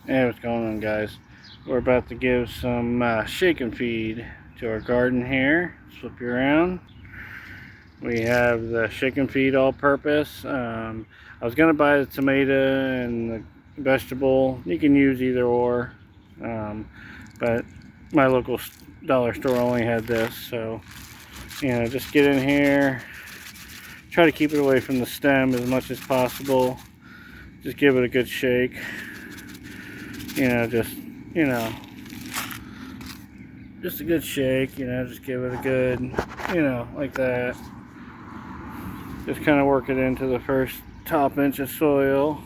Hey, what's going on, guys? We're about to give some shake and feed to our garden here. Flip you around. We have the shake and feed all purpose. I was going to buy the tomato and the vegetable. You can use either or. But my local dollar store only had this. So, just get in here. Try to keep it away from the stem as much as possible. Just give it a good shake. You know, just a good shake, just give it a good, like that. Just kind of work it into the first top inch of soil,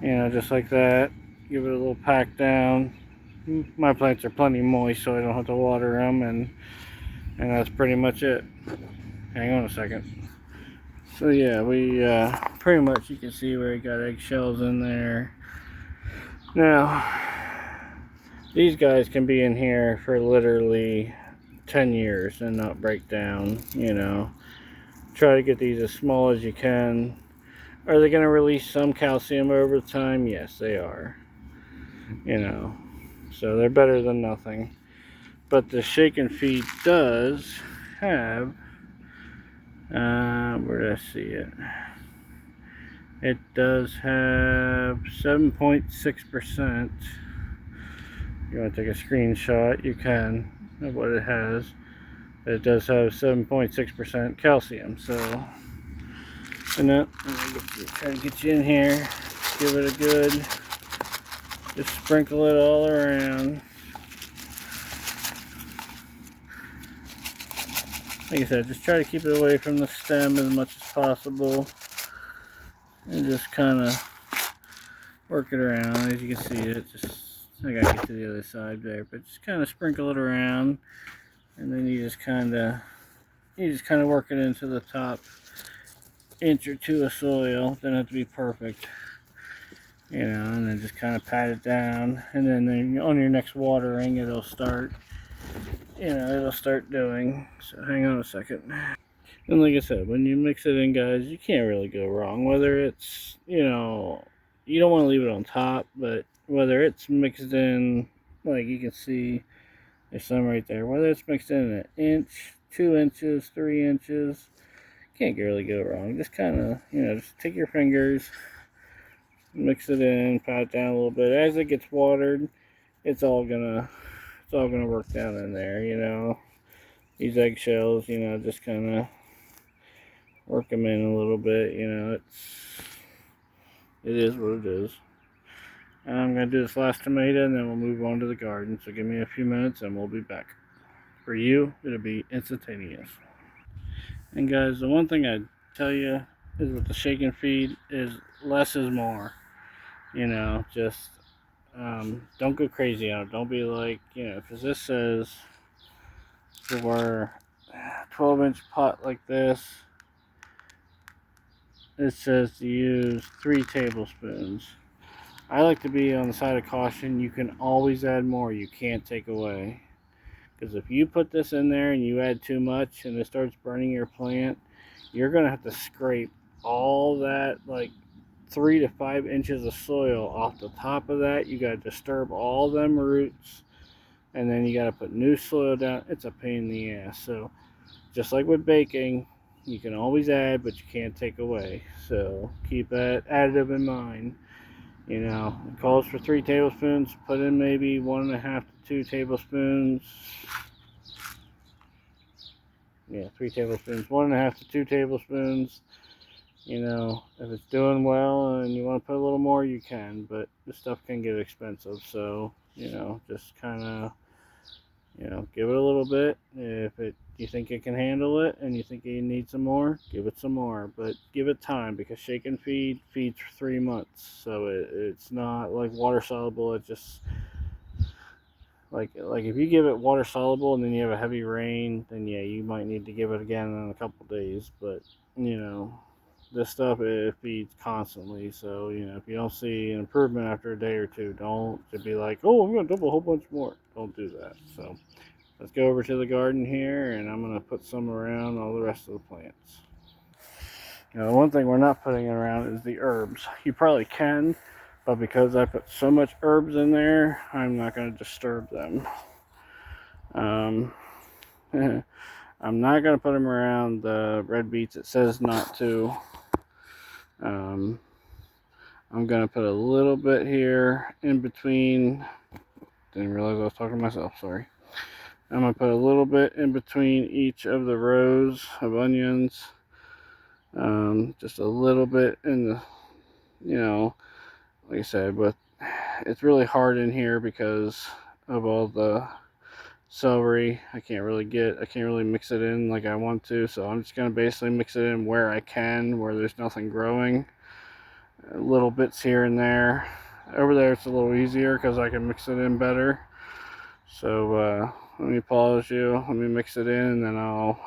just like that. Give it a little pack down. My plants are plenty moist, so I don't have to water them, and that's pretty much it. Hang on a second. So yeah, we pretty much, you can see where we got eggshells in there. Now, these guys can be in here for literally 10 years and not break down, Try to get these as small as you can. Are they going to release some calcium over time? Yes, they are. So they're better than nothing. But the shake and feed does have, where did I see it? It does have 7.6%. You want to take a screenshot, you can, of what it has. It does have 7.6% calcium, so, and then try to get you in here, give it a good, just sprinkle it all around. Like I said, just try to keep it away from the stem as much as possible, and just kind of work it around. As you can see, I gotta get to the other side there, but just kind of sprinkle it around, and then you just kind of work it into the top inch or two of soil. Doesn't have to be perfect, and then just kind of pat it down, and then on your next watering, it'll start doing. So hang on a second. And like I said, when you mix it in, guys, you can't really go wrong. Whether it's, you don't want to leave it on top, but whether it's mixed in, like you can see, there's some right there. Whether it's mixed in an inch, 2 inches, 3 inches, can't really go wrong. Just kind of, just take your fingers, mix it in, pat it down a little bit. As it gets watered, it's all gonna work down in there. These eggshells, just kind of work them in a little bit. It is what it is. And I'm gonna do this last tomato, and then we'll move on to the garden. So give me a few minutes, and we'll be back. For you, it'll be instantaneous. And guys, the one thing I tell you is with the shake and feed is less is more. Just don't go crazy on it. Don't be like, because this says for 12-inch pot like this, it says to use 3 tablespoons. I like to be on the side of caution. You can always add more. You can't take away. Because if you put this in there and you add too much and it starts burning your plant, you're going to have to scrape all that, like 3 to 5 inches of soil off the top of that. You got to disturb all them roots, and then you got to put new soil down. It's a pain in the ass. So just like with baking, you can always add, but you can't take away. So keep that additive in mind. It calls for 3 tablespoons. Put in maybe 1.5 to 2 tablespoons. Yeah, 3 tablespoons. 1.5 to 2 tablespoons. If it's doing well and you want to put a little more, you can. But this stuff can get expensive. So, just kind of, give it a little bit. If you think it can handle it and you think you need some more, give it some more. But give it time, because shake and feed feeds for 3 months. So it's not like water soluble. It just, like if you give it water soluble and then you have a heavy rain, then yeah, you might need to give it again in a couple days. But this stuff, it feeds constantly. So if you don't see an improvement after a day or two, don't just be like, oh, I'm gonna dump a whole bunch more. Don't do that. So let's go over to the garden here, and I'm gonna put some around all the rest of the plants. The one thing we're not putting around is the herbs. You probably can, But because I put so much herbs in there, I'm not going to disturb them. I'm not going to put them around the red beets. It says not to. I'm going to put a little bit here in between. Didn't realize I was talking to myself, sorry. I'm going to put a little bit in between each of the rows of onions. Just a little bit in the, like I said, but it's really hard in here because of all the celery. I can't really mix it in like I want to, so I'm just going to basically mix it in where I can, where there's nothing growing. Little bits here and there. Over there it's a little easier because I can mix it in better. So let me pause you, let me mix it in, and then I'll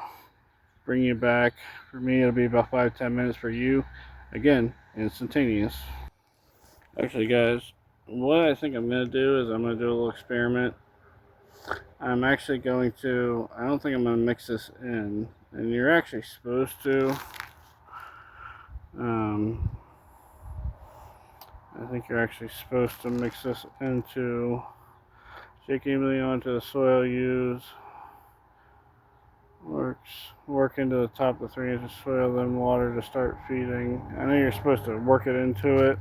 bring you back. For me, it'll be about 5-10 minutes. For you, again, instantaneous. Actually, guys, what I think I'm going to do is I'm going to do a little experiment. I'm actually going to, I don't think I'm going to mix this in, and you're actually supposed to. I think you're actually supposed to mix this into, shake evenly onto the soil used. Work into the top of 3 inches of soil, then water to start feeding. I know you're supposed to work it into it,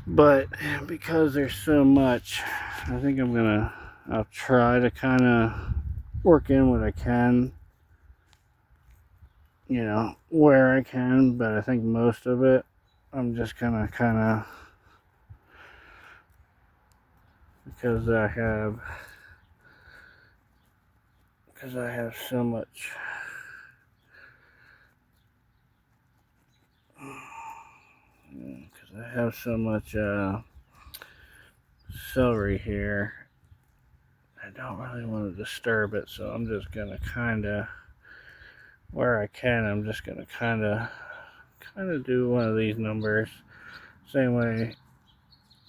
but because there's so much, I think I'll try to kind of work in what I can, where I can, but I think most of it, I'm just gonna kind of, because I have so much. Because I have so much celery here, I don't really want to disturb it, so I'm just going to kind of, where I can, I'm just going to kind of do one of these numbers. Same way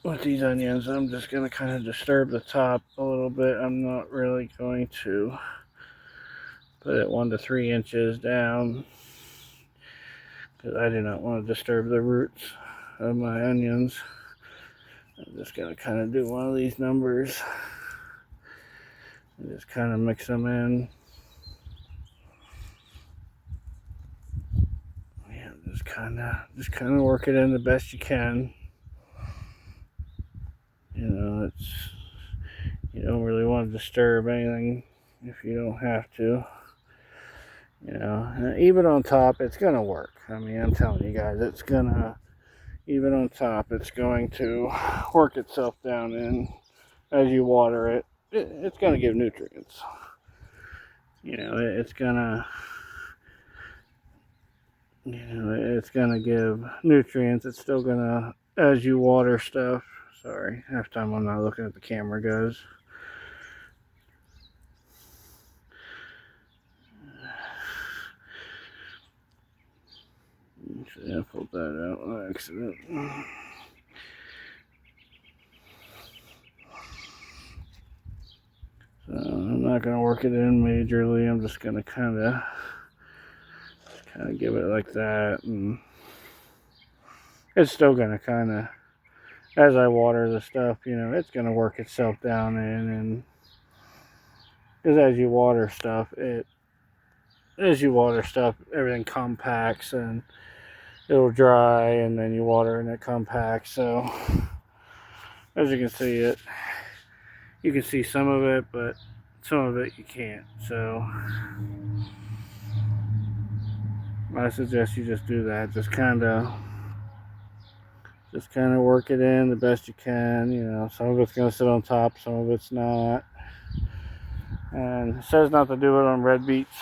with these onions, I'm just going to kind of disturb the top a little bit. I'm not really going to put it 1 to 3 inches down because I do not want to disturb the roots of my onions. I'm just going to kind of do one of these numbers and just kind of mix them in. Yeah, just kind of work it in the best you can. You don't really want to disturb anything if you don't have to. Even on top, it's going to work. I mean, I'm telling you guys, even on top, it's going to work itself down in as you water it. It's going to give nutrients. It's going to give nutrients. It's still going to, as you water stuff. Sorry, half time I'm not looking at the camera, guys. Actually, I pulled that out by accident. So I'm not going to work it in majorly. I'm just going to kind of give it like that, and it's still going to kind of, as I water the stuff, it's going to work itself down in, and because as you water stuff, everything compacts and it'll dry, and then you water and it compacts. So as you can see, you can see some of it, but some of it you can't. So I suggest you just do that. Just kind of work it in the best you can. Some of it's going to sit on top, some of it's not. And it says not to do it on red beets.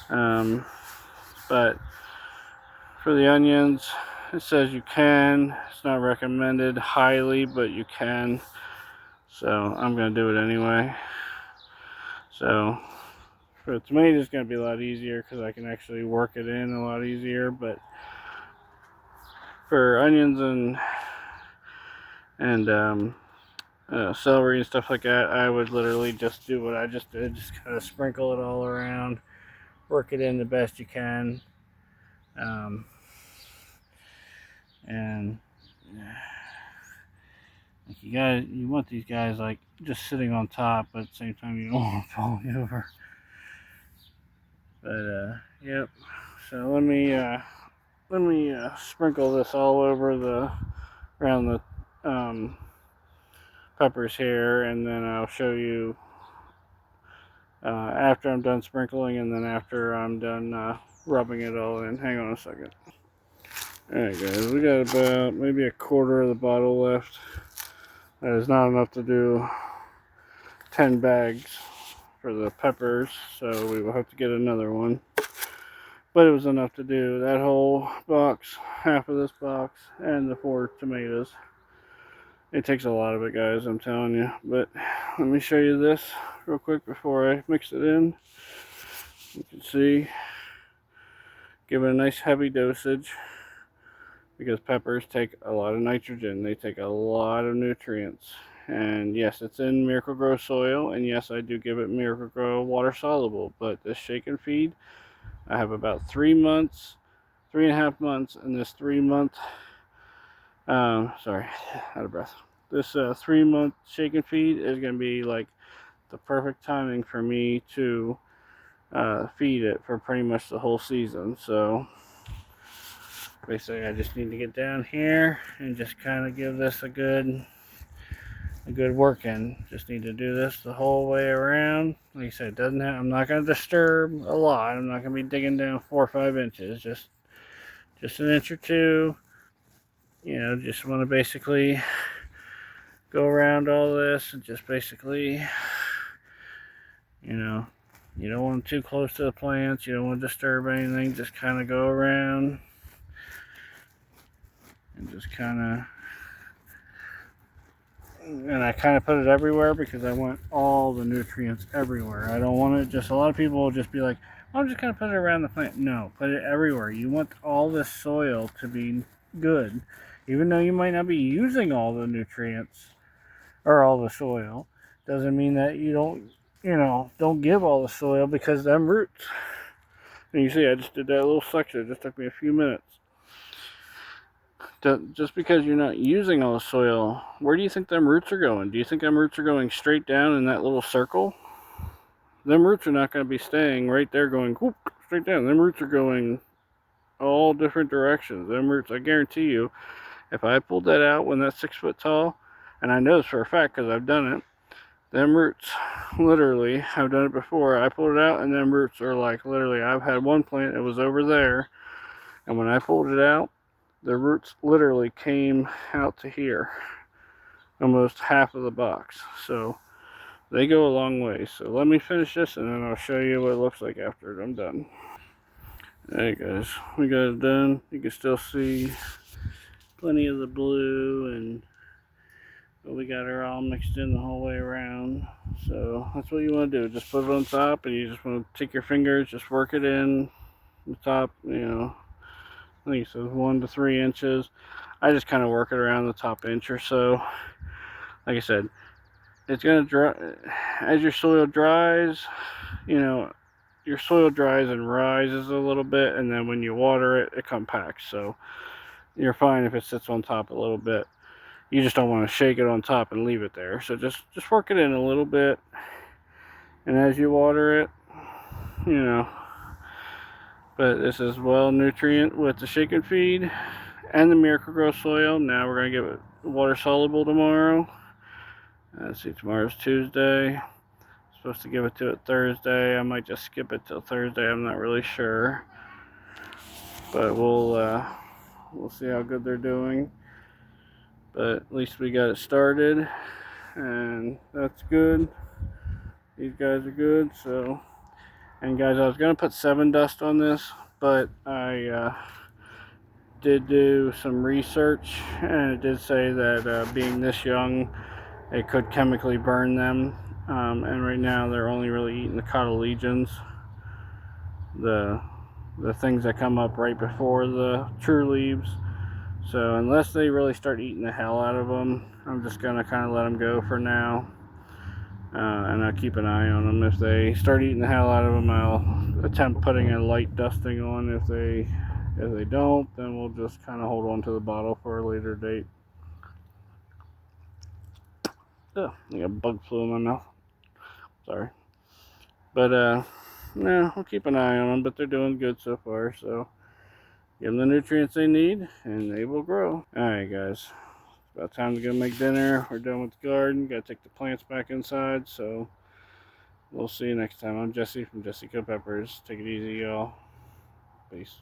But for the onions, it says you can. It's not recommended highly, but you can. So I'm going to do it anyway. So for the tomatoes, it's going to be a lot easier because I can actually work it in a lot easier. But for onions and celery and stuff like that, I would literally just do what I just did. Just kind of sprinkle it all around. Work it in the best you can. And like you want these guys like just sitting on top, but at the same time you don't want to fall over. But yep. So let me sprinkle this all over around the peppers here, and then I'll show you after I'm done sprinkling, and then after I'm done rubbing it all in. Hang on a second. Alright guys, we got about maybe a quarter of the bottle left. That is not enough to do 10 bags for the peppers, so we will have to get another one. But it was enough to do that whole box, half of this box, and the 4 tomatoes. It takes a lot of it, guys, I'm telling you. But let me show you this real quick before I mix it in. You can see, give it a nice heavy dosage, because peppers take a lot of nitrogen. They take a lot of nutrients. And yes, it's in Miracle-Gro soil, and yes, I do give it Miracle-Gro water soluble. But this shake and feed, I have about 3.5 months, and this 3-month, sorry, out of breath. This 3-month shake and feed is going to be like the perfect timing for me to feed it for pretty much the whole season. So basically I just need to get down here and just kind of give this a good working. Just need to do this the whole way around. Like I said, it doesn't have, I'm not going to disturb a lot. I'm not going to be digging down 4 or 5 inches, just an inch or 2. You know, just want to basically go around all this and just basically, you know, you don't want too close to the plants, you don't want to disturb anything, just kind of go around and just kind of, and I kind of put it everywhere because I want all the nutrients everywhere. I don't want it just, a lot of people will just be like, I'm just going to put it around the plant. No, put it everywhere. You want all this soil to be good. Even though you might not be using all the nutrients or all the soil, doesn't mean that you don't, you know, don't give all the soil, because them roots. And you see, I just did that little section. It just took me a few minutes. Just because you're not using all the soil, where do you think them roots are going? Do you think them roots are going straight down in that little circle? Them roots are not going to be staying right there going whoop, straight down. Them roots are going all different directions. Them roots, I guarantee you, if I pulled that out when that's 6 foot tall, and I know this for a fact because I've done it, them roots, literally, I've done it before, I pulled it out and them roots are like, literally, I've had one plant that was over there, and when I pulled it out, the roots literally came out to here, almost half of the box. So they go a long way. So let me finish this and then I'll show you what it looks like after I'm done. Alright guys, we got it done. You can still see plenty of the blue, and we got her all mixed in the whole way around. So that's what you want to do. Just put it on top, and you just want to take your fingers, just work it in the top, you know, I think it says 1 to 3 inches. I just kind of work it around the top inch or so. Like I said, it's going to dry as your soil dries. You know, your soil dries and rises a little bit, and then when you water it, it compacts. So you're fine if it sits on top a little bit. You just don't want to shake it on top and leave it there. So just work it in a little bit, and as you water it, you know. But this is well nutrient with the shake and feed and the Miracle-Gro soil. Now we're going to give it water soluble tomorrow. Let's see, tomorrow's Tuesday. I'm supposed to give it to it Thursday. I might just skip it till Thursday. I'm not really sure. But we'll see how good they're doing. But at least we got it started, and that's good. These guys are good. So, and guys, I was going to put 7 dust on this, but I did do some research, and it did say that being this young, it could chemically burn them. And right now they're only really eating the cotyledons, the things that come up right before the true leaves. So unless they really start eating the hell out of them, I'm just going to kind of let them go for now. And I'll keep an eye on them. If they start eating the hell out of them, I'll attempt putting a light dusting on if they If they don't, then we'll just kind of hold on to the bottle for a later date. Oh, I got bug flu in my mouth. Sorry. But, no, we'll keep an eye on them, but they're doing good so far, so give them the nutrients they need, and they will grow. Alright, guys. It's about time to go make dinner. We're done with the garden. Gotta take the plants back inside, so we'll see you next time. I'm Jesse from Jesse Co Peppers. Take it easy, y'all. Peace.